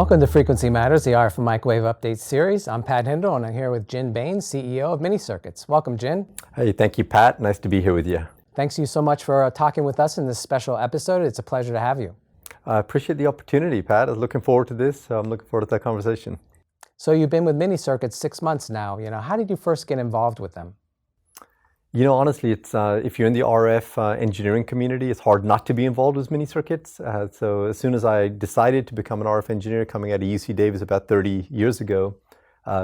Welcome to Frequency Matters, the RF and Microwave Update series. I'm Pat Hindle, and I'm here with Jin Bains, CEO of Mini Circuits. Welcome, Jin. Hey, thank you, Pat. Nice to be here with you. Thanks you so much for talking with us in this special episode. It's a pleasure to have you. I appreciate the opportunity, Pat. I was looking forward to this. I'm looking forward to that conversation. So you've been with Mini Circuits 6 months now. How did you first get involved with them? Honestly, it's if you're in the RF engineering community, it's hard not to be involved with Mini Circuits. So as soon as I decided to become an RF engineer coming out of UC Davis about 30 years ago,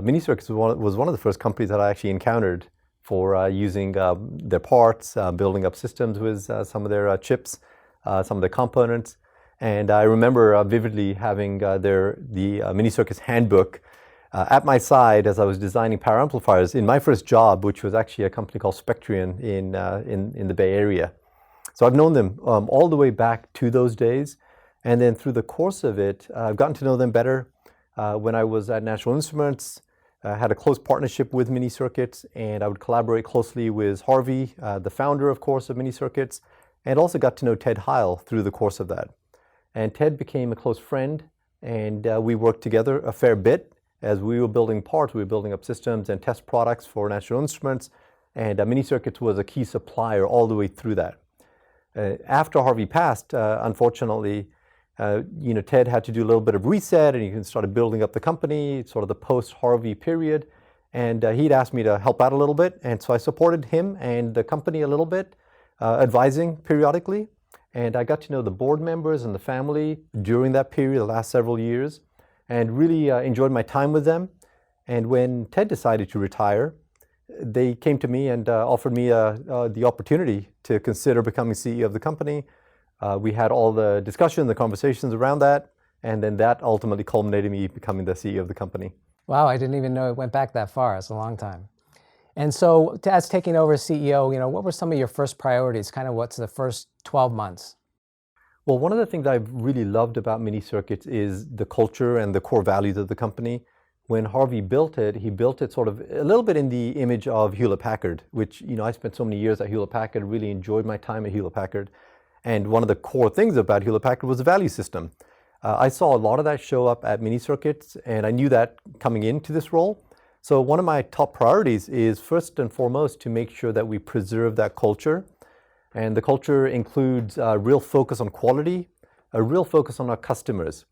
Mini Circuits was one of the first companies that I actually encountered for using their parts, building up systems with some of their chips, some of the components. And I remember vividly having the Mini Circuits handbook at my side as I was designing power amplifiers in my first job, which was actually a company called Spectrian in the Bay Area. So I've known them all the way back to those days. And then through the course of it, I've gotten to know them better. When I was at National Instruments, I had a close partnership with Mini Circuits, and I would collaborate closely with Harvey, the founder, of course, of Mini Circuits, and also got to know Ted Heil through the course of that. And Ted became a close friend, and we worked together a fair bit. As we were building parts, we were building up systems and test products for National Instruments, and Mini Circuits was a key supplier all the way through that. After Harvey passed, unfortunately, Ted had to do a little bit of reset, and he started building up the company, sort of the post-Harvey period, and he'd asked me to help out a little bit, and so I supported him and the company a little bit, advising periodically, and I got to know the board members and the family during that period, the last several years, and really enjoyed my time with them. And when Ted decided to retire, they came to me and offered me the opportunity to consider becoming CEO of the company. We had all the discussion, the conversations around that, and then that ultimately culminated in me becoming the CEO of the company. Wow, I didn't even know it went back that far. It's a long time. And so as taking over as CEO, what were some of your first priorities? Kind of what's the first 12 months? Well, one of the things I've really loved about Mini Circuits is the culture and the core values of the company. When Harvey built it, he built it sort of a little bit in the image of Hewlett-Packard, which, I spent so many years at Hewlett-Packard, really enjoyed my time at Hewlett-Packard. And one of the core things about Hewlett-Packard was the value system. I saw a lot of that show up at Mini Circuits, and I knew that coming into this role. So one of my top priorities is first and foremost to make sure that we preserve that culture. And the culture includes a real focus on quality, a real focus on our customers.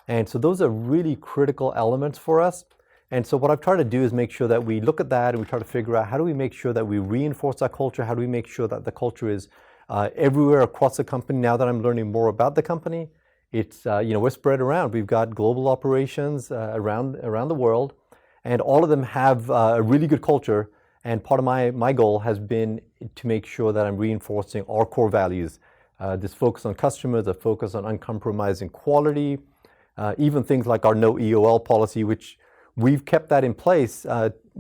And so those are really critical elements for us. And so what I've tried to do is make sure that we look at that and we try to figure out how do we make sure that we reinforce our culture? How do we make sure that the culture is everywhere across the company? Now that I'm learning more about the company, it's, we're spread around. We've got global operations around the world, and all of them have a really good culture. And part of my goal has been to make sure that I'm reinforcing our core values. This focus on customers, a focus on uncompromising quality, even things like our no EOL policy, which we've kept that in place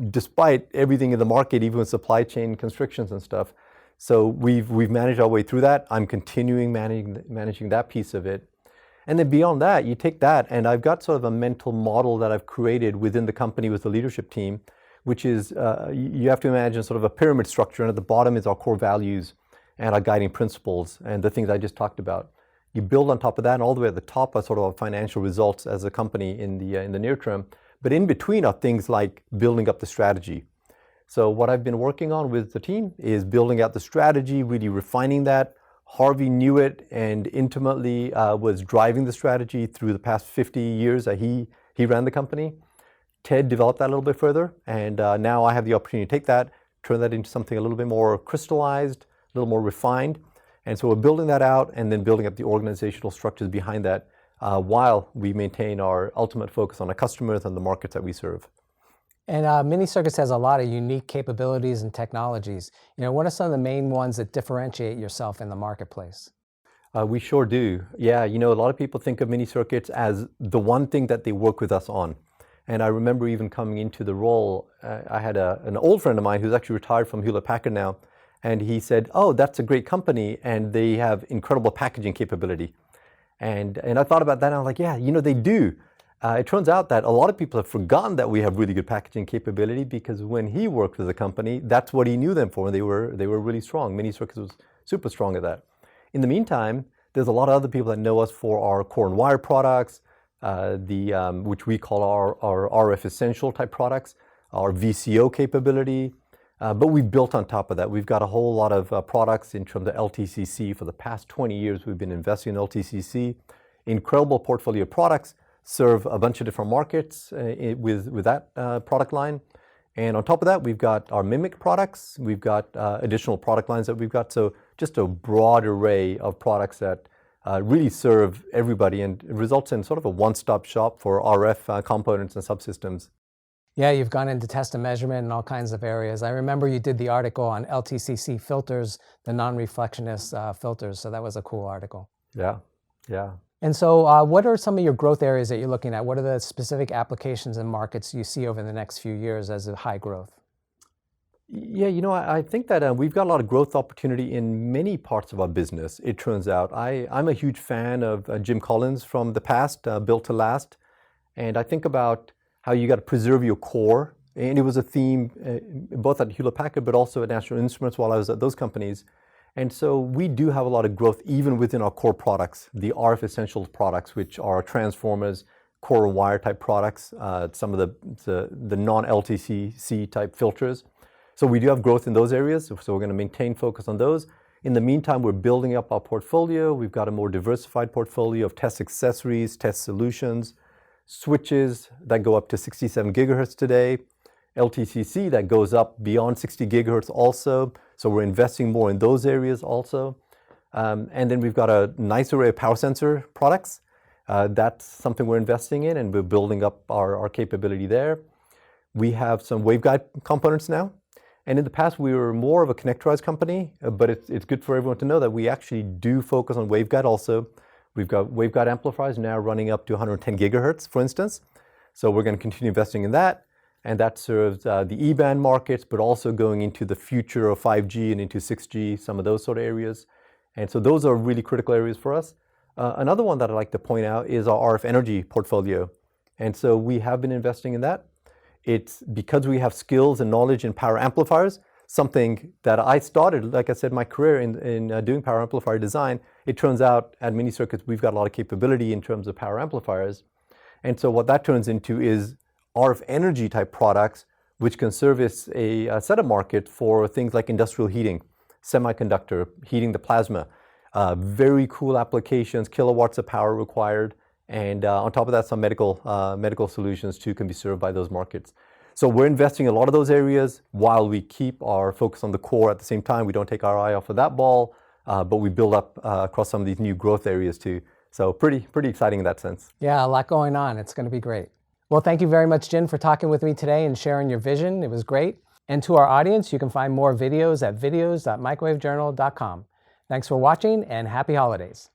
despite everything in the market, even with supply chain constrictions and stuff. So we've managed our way through that. I'm continuing managing that piece of it. And then beyond that, you take that, and I've got sort of a mental model that I've created within the company with the leadership team, which is, you have to imagine sort of a pyramid structure, and at the bottom is our core values and our guiding principles and the things I just talked about. You build on top of that, and all the way at the top are sort of our financial results as a company in the near term. But in between are things like building up the strategy. So what I've been working on with the team is building out the strategy, really refining that. Harvey knew it and intimately was driving the strategy through the past 50 years that he ran the company. Ted developed that a little bit further, and now I have the opportunity to take that, turn that into something a little bit more crystallized, a little more refined. And so we're building that out and then building up the organizational structures behind that while we maintain our ultimate focus on the customers and the markets that we serve. And Mini Circuits has a lot of unique capabilities and technologies. What are some of the main ones that differentiate yourself in the marketplace? We sure do. Yeah, a lot of people think of Mini Circuits as the one thing that they work with us on. And I remember even coming into the role, I had an old friend of mine who's actually retired from Hewlett-Packard now, and he said, "Oh, that's a great company, and they have incredible packaging capability." And I thought about that, and I was like, yeah, they do. It turns out that a lot of people have forgotten that we have really good packaging capability, because when he worked with the company, that's what he knew them for, and they were really strong. Mini Circuits was super strong at that. In the meantime, there's a lot of other people that know us for our core and wire products, which we call our RF Essential type products, our VCO capability. But we've built on top of that. We've got a whole lot of products in terms of LTCC. For the past 20 years, we've been investing in LTCC. Incredible portfolio of products, serve a bunch of different markets with that product line. And on top of that, we've got our MMIC products. We've got additional product lines that we've got. So just a broad array of products that really serve everybody and results in sort of a one-stop shop for RF components and subsystems. Yeah, you've gone into test and measurement in all kinds of areas. I remember you did the article on LTCC filters, the non-reflectionist filters. So that was a cool article. Yeah, yeah. And so what are some of your growth areas that you're looking at? What are the specific applications and markets you see over the next few years as a high growth? Yeah, I think that we've got a lot of growth opportunity in many parts of our business, it turns out. I'm a huge fan of Jim Collins from the past, Built to Last. And I think about how you got to preserve your core. And it was a theme both at Hewlett Packard, but also at National Instruments while I was at those companies. And so we do have a lot of growth even within our core products, the RF Essentials products, which are transformers, core and wire type products, some of the non-LTCC type filters. So we do have growth in those areas. So we're going to maintain focus on those. In the meantime, we're building up our portfolio. We've got a more diversified portfolio of test accessories, test solutions, switches that go up to 67 gigahertz today, LTCC that goes up beyond 60 gigahertz also. So we're investing more in those areas also. And then we've got a nice array of power sensor products. That's something we're investing in, and we're building up our capability there. We have some waveguide components now. And in the past, we were more of a connectorized company, but it's good for everyone to know that we actually do focus on waveguide also. We've got waveguide amplifiers now running up to 110 gigahertz, for instance. So we're going to continue investing in that. And that serves the E-band markets, but also going into the future of 5G and into 6G, some of those sort of areas. And so those are really critical areas for us. Another one that I'd like to point out is our RF energy portfolio. And so we have been investing in that. It's because we have skills and knowledge in power amplifiers, something that I started, like I said, my career in doing power amplifier design. It turns out at Mini Circuits, we've got a lot of capability in terms of power amplifiers. And so what that turns into is RF energy type products, which can service a set of market for things like industrial heating, semiconductor, heating the plasma, very cool applications, kilowatts of power required. And on top of that, some medical solutions too can be served by those markets. So we're investing in a lot of those areas while we keep our focus on the core at the same time. We don't take our eye off of that ball, but we build up across some of these new growth areas too. So pretty exciting in that sense. Yeah, a lot going on. It's going to be great. Well, thank you very much, Jin, for talking with me today and sharing your vision. It was great. And to our audience, you can find more videos at videos.microwavejournal.com. Thanks for watching and happy holidays.